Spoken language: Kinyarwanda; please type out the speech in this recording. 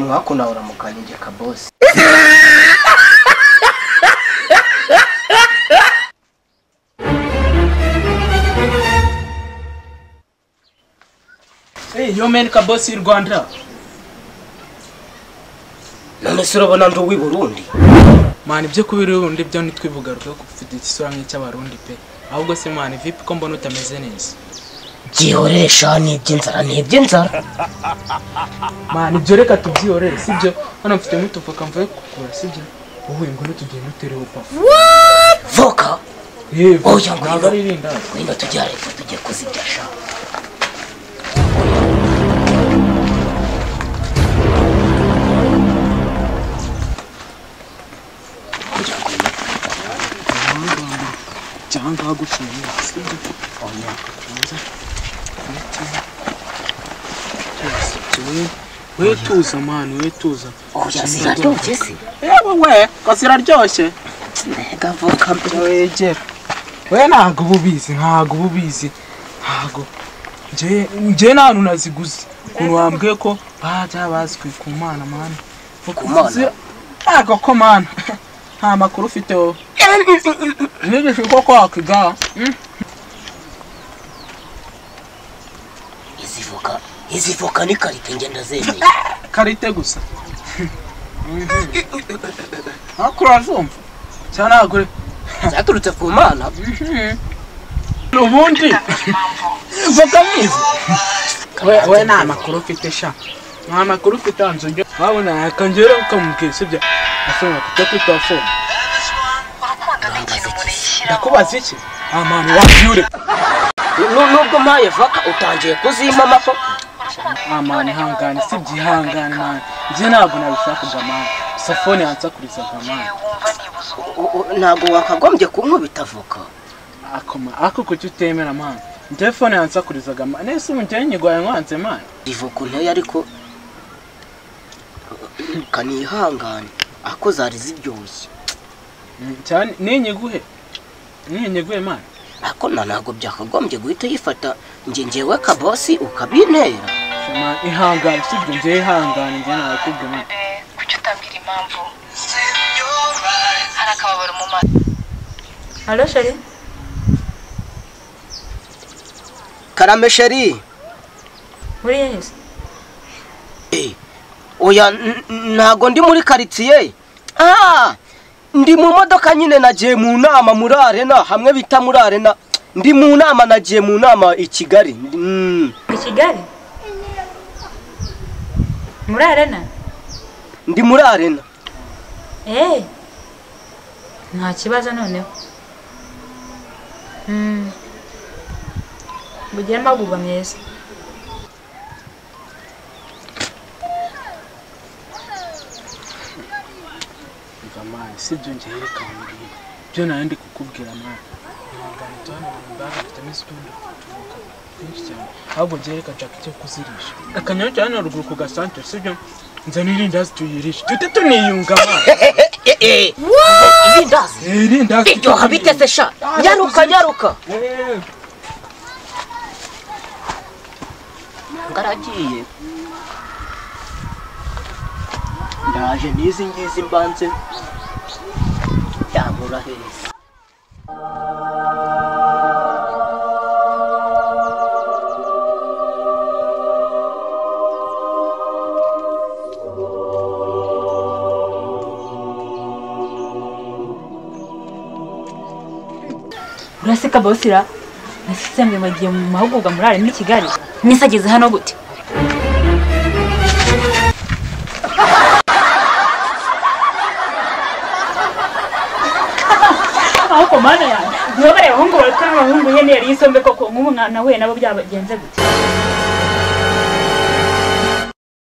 mwako nawe uramukanye nje kabosi. Yo men kabosi y'u Rwanda. None se urabona ndo w'i Burundi? Man ibyo kubiri undi byo nitwivuga rwo kufite isura nk'icyabarundi pe. Ahubwo se man vipi ko mbona utameze neza? Gihoresha n'iby'inzara. Man ibyo reka tubyihorere sibyo? Hano mfite mutufuka mvuye kukura sibyo? Wowe ngo nutugire nutere upa. Voka. Oya ngo nagaririnda. Ngwino tujye kuzibyasha. Cyangwa gushimira sibyo? Oya kanza. We tuza man, we tuza. Oya ziraryoshye se. We ko ziraryoshye. Nega voka wegera. We ntago bubizi. Ntago. Je nanu naziguze. Kuntu wambwiye ko baja bazwi ku Mana man. Ku Mana. Ntago ko man. Nta makuru ufite wowe. Nige shiko kwakiga. Izi voka ni karite ngenda zemeye. Karite gusa. Akura zumva. Cyana agure. Zaturutse ku Mana. Ubundi. Voka mizi. We nta makuru ufite sha. Nta makuru ufite anzo njye. Wabona akangera ukamubwira sibyo. Asoma kutakwita phone. Ndakubaza iki? Man wabyure. Nubwo maye voka utangiye kuzimama ko. Man hangane sibyihangane man. Je ntabwo nabishaka man. Safone yansakurizaga man. Ntabwo wakagombye kunkubita voka. Ako kuki utemera man. Telefone yansakurizaga man. Nese umujyanye nyigwaye nwanze man. Ivuko ntoya ariko kanihangane. Ako zari ziryoshye. Cyane ninyiguhe man. Ako ntabwo byakagombye guhita yifata ngewe kabosi ukabintera. Man ihangane sibyo nje ihangane nje nakubwe man. Kuki utambira impamvu? Harakababara mu maso. Allo chérie. Karame chérie. Muri yese. Oya ntago ndi muri quartier. Ndi mu modoka nyine nagiye mu nama muri arena hamwe bita muri arena. Ndi mu nama nagiye mu nama I Kigali. I Kigali? Muri arena? Ndi muri arena. Nta kibazo noneho. Bugira amagubwa meza. Sibyo nje yerekana byo nandi kukubwira man. Ngana twana mbanga tutamisundo tuvuka kwinshi cyane. Ahubwo nje reka nshaka icyo kuzirisha. Akanyo cyane ruguru ku gasante sibyo? Nzanira indazi tuyirisha. Tute tuniyunga man. Indazi. Indazi. Ibyo habitese sha. Nyaruka. Ngaragiye. Ndaje nizi ngizi mbanze. Yamura heza. Uraseka bosira. Nasisemwe magiye mu mahugurwa muri ari muri Kigali. Nisageze hano gute? Ako mana yanjye. Niba bari abahungu barakora abahungu yene yari isombe koko nk'umwana we nabo byabagenze gute?